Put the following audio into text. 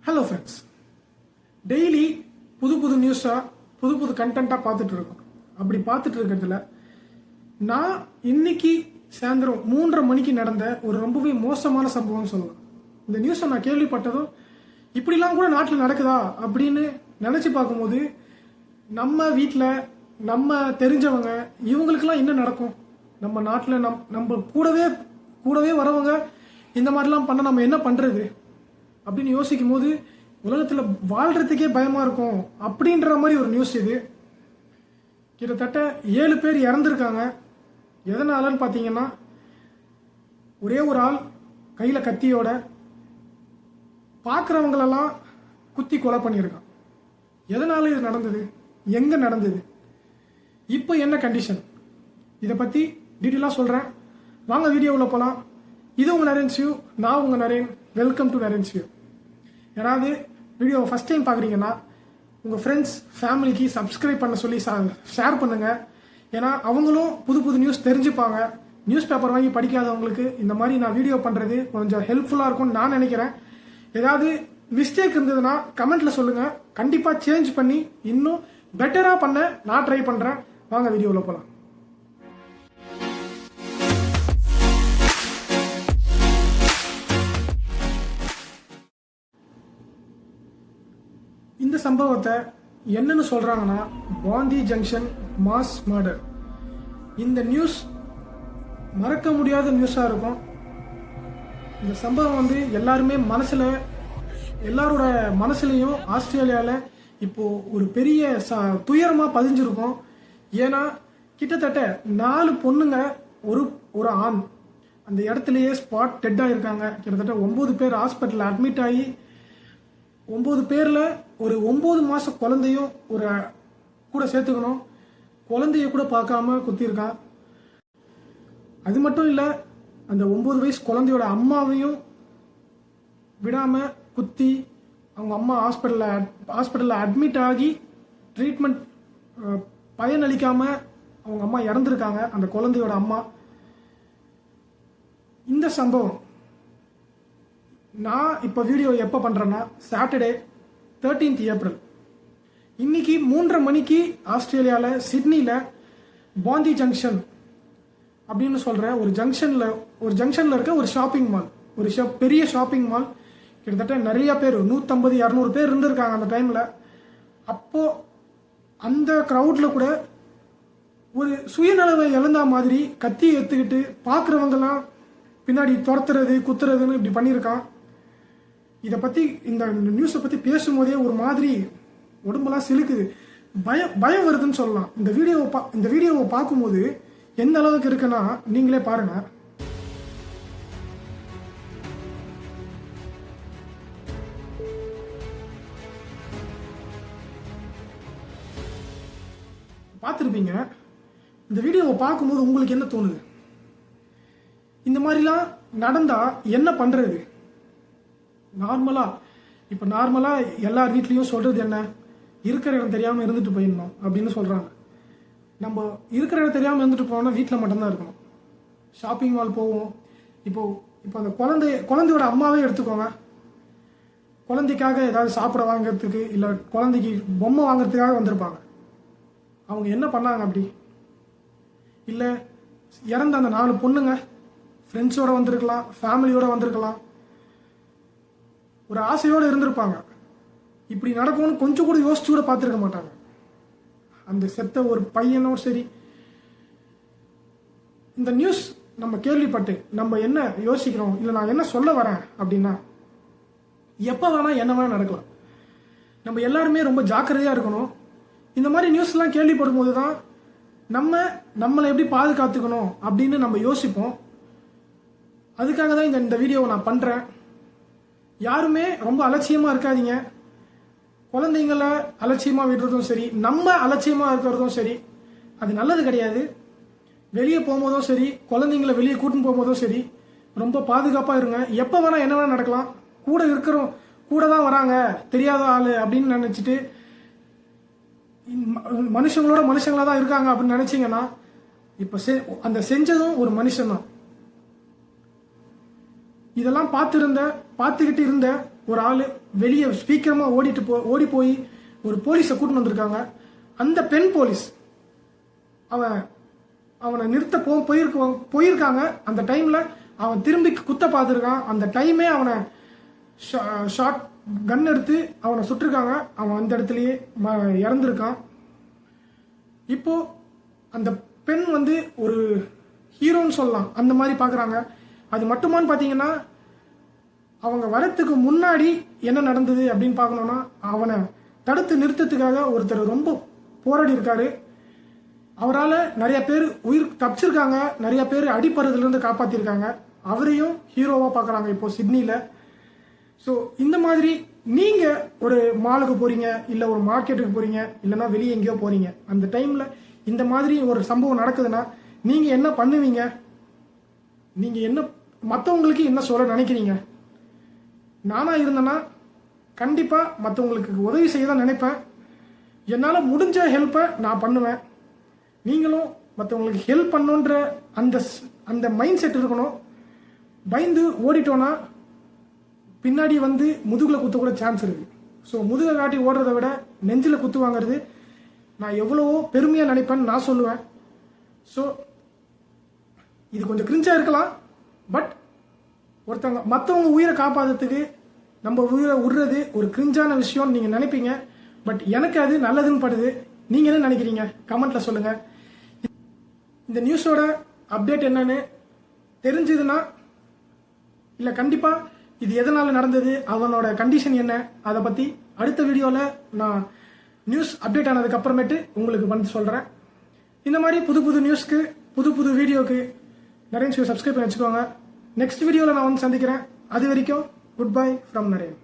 Hello friends, daily புது புது நியூஸாக புது புது கண்டென்ட்டாக பார்த்துட்டு இருக்கோம். அப்படி பார்த்துட்டு இருக்கிறதுல நான் இன்னைக்கு சாயந்தரம் 3:30 மணிக்கு நடந்த ஒரு ரொம்பவே மோசமான சம்பவம் சொல்லலாம். இந்த நியூஸை நான் கேள்விப்பட்டதும் இப்படிலாம் கூட நாட்டில் நடக்குதா அப்படின்னு நினச்சி பார்க்கும்போது நம்ம வீட்டில் நம்ம தெரிஞ்சவங்க இவங்களுக்கெல்லாம் என்ன நடக்கும், நம்ம நாட்டில் நம்ம கூடவே வரவங்க இந்த மாதிரிலாம் பண்ண நம்ம என்ன பண்ணுறது அப்படின்னு யோசிக்கும் போது உலகத்தில் வாழ்கிறதுக்கே பயமாக இருக்கும் அப்படின்ற மாதிரி ஒரு நியூஸ் இது. கிட்டத்தட்ட 7 பேர் இறந்துருக்காங்க. எதனாலன்னு பார்த்தீங்கன்னா, ஒரே ஒரு ஆள் கையில் கத்தியோட பார்க்குறவங்களெல்லாம் குத்தி கொலை பண்ணியிருக்கான். எதனால இது நடந்தது, எங்கே நடந்தது, இப்போ என்ன கண்டிஷன், இதை பற்றி டீட்டெயிலாக சொல்கிறேன். வாங்க வீடியோவில் போகலாம். இது உங்கள் நரேன்ஸ் வியூ, நான் உங்கள் Naren. Welcome to Naren's view. யாராவது வீடியோவை ஃபஸ்ட் டைம் பார்க்குறீங்கன்னா உங்கள் ஃப்ரெண்ட்ஸ் ஃபேமிலிக்கு சப்ஸ்கிரைப் பண்ண சொல்லி ஷேர் பண்ணுங்கள். ஏன்னா அவங்களும் புது புது நியூஸ் தெரிஞ்சுப்பாங்க. நியூஸ் பேப்பர் வாங்கி படிக்காதவங்களுக்கு இந்த மாதிரி நான் வீடியோ பண்ணுறது கொஞ்சம் ஹெல்ப்ஃபுல்லாக இருக்கும்னு நான் நினைக்கிறேன். ஏதாவது மிஸ்டேக் இருந்ததுன்னா கமெண்ட்டில் சொல்லுங்கள். கண்டிப்பாக சேஞ்ச் பண்ணி இன்னும் பெட்டராக பண்ண நான் ட்ரை பண்ணுறேன். வாங்க வீடியோவில் போகலாம். இந்த சம்பவத்தை என்னன்னு சொல்றாங்கன்னா, பாந்தி ஜங்ஷன் மாஸ் மர்டர். இந்த நியூஸ் மறக்க முடியாத நியூஸா இருக்கும். இந்த சம்பவம் எல்லாருமே எல்லாரோட மனசுலையும் ஆஸ்திரேலியாவில் இப்போ ஒரு பெரிய துயரமா பதிஞ்சிருக்கும். ஏன்னா கிட்டத்தட்ட 4 பொண்ணுங்க ஒரு ஆண் அந்த இடத்துலயே ஸ்பாட் டெட் ஆயிருக்காங்க. கிட்டத்தட்ட 9 பேர் ஹாஸ்பிட்டல் அட்மிட் ஆகி 9 பேர்ல ஒரு 9 மாச குழந்தையும் ஒரு கூட சேர்த்துக்கணும். குழந்தைய கூட பார்க்காம குத்திருக்கான். அது மட்டும் இல்லை, அந்த 9 வயசு குழந்தையோட அம்மாவையும் விடாம குத்தி அவங்க அம்மா ஹாஸ்பிட்டலில் அட்மிட் ஆகி ட்ரீட்மெண்ட் பயனளிக்காம அவங்க அம்மா இறந்துருக்காங்க, அந்த குழந்தையோட அம்மா. இந்த சம்பவம் நான் இப்போ வீடியோ எப்போ பண்ணுறேன்னா சாட்டர்டே 13th ஏப்ரல். இன்னைக்கு 3:30 மணிக்கு ஆஸ்திரேலியாவில் சிட்னியில் பாந்தி ஜங்ஷன் அப்படின்னு சொல்கிற ஒரு ஜங்ஷனில் இருக்க ஒரு ஷாப்பிங் மால், பெரிய ஷாப்பிங் மால். கிட்டத்தட்ட நிறைய பேர் 150-200 பேர் இருந்திருக்காங்க அந்த டைமில். அப்போது அந்த க்ரௌடில் கூட ஒரு சுயநலவை இழந்த மாதிரி கத்தி எடுத்துக்கிட்டு பார்க்குறவங்கெல்லாம் பின்னாடி துரத்துறது குத்துறதுன்னு இப்படி பண்ணியிருக்கான். இதை பற்றி இந்த நியூஸை பற்றி பேசும்போதே ஒரு மாதிரி உடம்பெல்லாம் சிலுக்குது, பயம் வருதுன்னு சொல்லலாம். இந்த வீடியோவை பார்க்கும்போது எந்த அளவுக்கு இருக்குன்னா நீங்களே பாருங்க. பார்த்துருப்பீங்க. இந்த வீடியோவை பார்க்கும்போது உங்களுக்கு என்ன தோணுது? இந்த மாதிரிலாம் நடந்தா என்ன பண்றது? நார்மலா எல்லார் வீட்லயும் சொல்றது என்ன, இருக்கிற இடம் தெரியாம இருந்துட்டு போயிடணும் அப்படின்னு சொல்றாங்க. நம்ம இருக்கிற இடம் தெரியாம இருந்துட்டு போனோம்னா வீட்டில் மட்டும்தான் இருக்கணும். ஷாப்பிங் மால் போவோம். இப்போ அந்த குழந்தையோட அம்மாவே எடுத்துக்கோங்க. குழந்தைக்காக ஏதாவது சாப்பிட வாங்குறதுக்கு இல்லை குழந்தைக்கு பொம்மை வாங்குறதுக்காக வந்திருப்பாங்க. அவங்க என்ன பண்ணாங்க அப்படி? இல்லை இறந்த அந்த 4 பொண்ணுங்க ஃப்ரெண்ட்ஸோட வந்திருக்கலாம், ஃபேமிலியோட வந்திருக்கலாம், ஒரு ஆசையோடு இருந்திருப்பாங்க. இப்படி நடக்கும்னு கொஞ்சம் கூட யோசிச்சு கூட பார்த்துருக்க மாட்டாங்க. அந்த செத்த ஒரு பையனும் சரி. இந்த நியூஸ் நம்ம கேள்விப்பட்டு நம்ம என்ன யோசிக்கிறோம், இல்லை நான் என்ன சொல்ல வரேன் அப்படின்னா, எப்போ வேணா என்ன வேணா நடக்கலாம். நம்ம எல்லாருமே ரொம்ப ஜாக்கிரதையாக இருக்கணும். இந்த மாதிரி நியூஸ்லாம் கேள்விப்படும் போது தான் நம்மளை எப்படி பாதுகாத்துக்கணும் அப்படின்னு நம்ம யோசிப்போம். அதுக்காக தான் இந்த வீடியோவை நான் பண்ணுறேன். யாருமே ரொம்ப அலட்சியமாக இருக்காதீங்க. குழந்தைங்களை அலட்சியமாக விடுறதும் சரி, நம்ம அலட்சியமாக இருக்கிறதும் சரி, அது நல்லது கிடையாது. வெளியே போகும்போதும் சரி, குழந்தைங்களை வெளியே கூட்டின்னு போகும்போதும் சரி, ரொம்ப பாதுகாப்பாக இருங்க. எப்போ வேணால் என்ன வேணால் நடக்கலாம். கூட தான் வராங்க, தெரியாத ஆள் அப்படின்னு நினச்சிட்டு மனுஷங்களா தான் இருக்காங்க அப்படின்னு நினைச்சீங்கன்னா, இப்போ அந்த செஞ்சதும் ஒரு மனுஷன் தான். இதெல்லாம் பார்த்துக்கிட்டு இருந்த ஒரு ஆள் வெளியே ஸ்பீக்கரமாக ஓடி போய் ஒரு போலீஸை கூட்டின்னு வந்திருக்காங்க. அந்த பெண் போலீஸ் அவனை நிறுத்த போயிருக்காங்க. அந்த டைமில் அவன் திரும்பி குத்த பார்த்துருக்கான். அந்த டைமே அவனை ஷார்ட் கன் எடுத்து அவனை சுட்டிருக்காங்க. அவன் அந்த இடத்துலயே இறந்துருக்கான். இப்போ அந்த பெண் வந்து ஒரு ஹீரோன்னு சொல்லலாம், அந்த மாதிரி பார்க்குறாங்க. அது மட்டுமான்னு பார்த்தீங்கன்னா, அவங்க வரத்துக்கு முன்னாடி என்ன நடந்தது அப்படின்னு பார்க்கணுன்னா, அவனை தடுத்து நிறுத்தத்துக்காக ஒருத்தர் ரொம்ப போராடி இருக்காரு. அவரால் நிறைய பேர் உயிர் தப்பிச்சிருக்காங்க, நிறைய பேர் அடிப்படுறதுலேருந்து காப்பாற்றிருக்காங்க. அவரையும் ஹீரோவாக பார்க்குறாங்க இப்போ சிட்னியில். ஸோ இந்த மாதிரி நீங்கள் ஒரு மாலுக்கு போகிறீங்க, இல்லை ஒரு மார்க்கெட்டுக்கு போகிறீங்க, இல்லைன்னா வெளியே எங்கேயோ போகிறீங்க, அந்த டைமில் இந்த மாதிரி ஒரு சம்பவம் நடக்குதுன்னா நீங்கள் என்ன பண்ணுவீங்க? நீங்கள் என்ன மற்றவங்களுக்கு என்ன சொல்ல நினைக்கிறீங்க? நானாக இருந்தேன்னா கண்டிப்பாக மற்றவங்களுக்கு உதவி செய்ய தான் நினைப்பேன். என்னால் முடிஞ்ச ஹெல்ப்பை நான் பண்ணுவேன். நீங்களும் மற்றவங்களுக்கு ஹெல்ப் பண்ணுன்ற அந்த மைண்ட் செட் இருக்கணும். பயந்து ஓடிட்டோன்னா பின்னாடி வந்து முதுகில் குத்த கூட சான்ஸ் இருக்குது. ஸோ முதுகை காட்டி ஓடுறதை விட நெஞ்சில் குத்து வாங்கிறது நான் எவ்வளவோ பெருமையாக நினைப்பேன்னு நான் சொல்லுவேன். ஸோ இது கொஞ்சம் கிரிஞ்சாக இருக்கலாம், பட் மற்றவங்க உயிரை காப்பாற்றுறதுக்கு நம்ம உயிரை விடுறது ஒரு கிரிஞ்சான விஷயம்னு நீங்கள் நினைப்பீங்க. பட் எனக்கு அது நல்லதுன்னு படுது. நீங்கள் என்ன நினைக்கிறீங்க? கமெண்ட்டில் சொல்லுங்கள். இந்த நியூஸோட அப்டேட் என்னன்னு தெரிஞ்சதுன்னா, இல்லை கண்டிப்பாக இது எதனால் நடந்தது, அவனோட கண்டிஷன் என்ன, அதை பற்றி அடுத்த வீடியோவில் நான் நியூஸ் அப்டேட் ஆனதுக்கு அப்புறமேட்டு உங்களுக்கு வந்து சொல்கிறேன். இந்த மாதிரி புது புது நியூஸ்க்கு புது வீடியோக்கு நரேன் ஷோ சப்ஸ்கிரைப் பண்ணி வச்சுக்கோங்க. நெக்ஸ்ட் வீடியோவில் நான் வந்து சந்திக்கிறேன். அது வரைக்கும் குட் பை ஃப்ரம் நரேன்.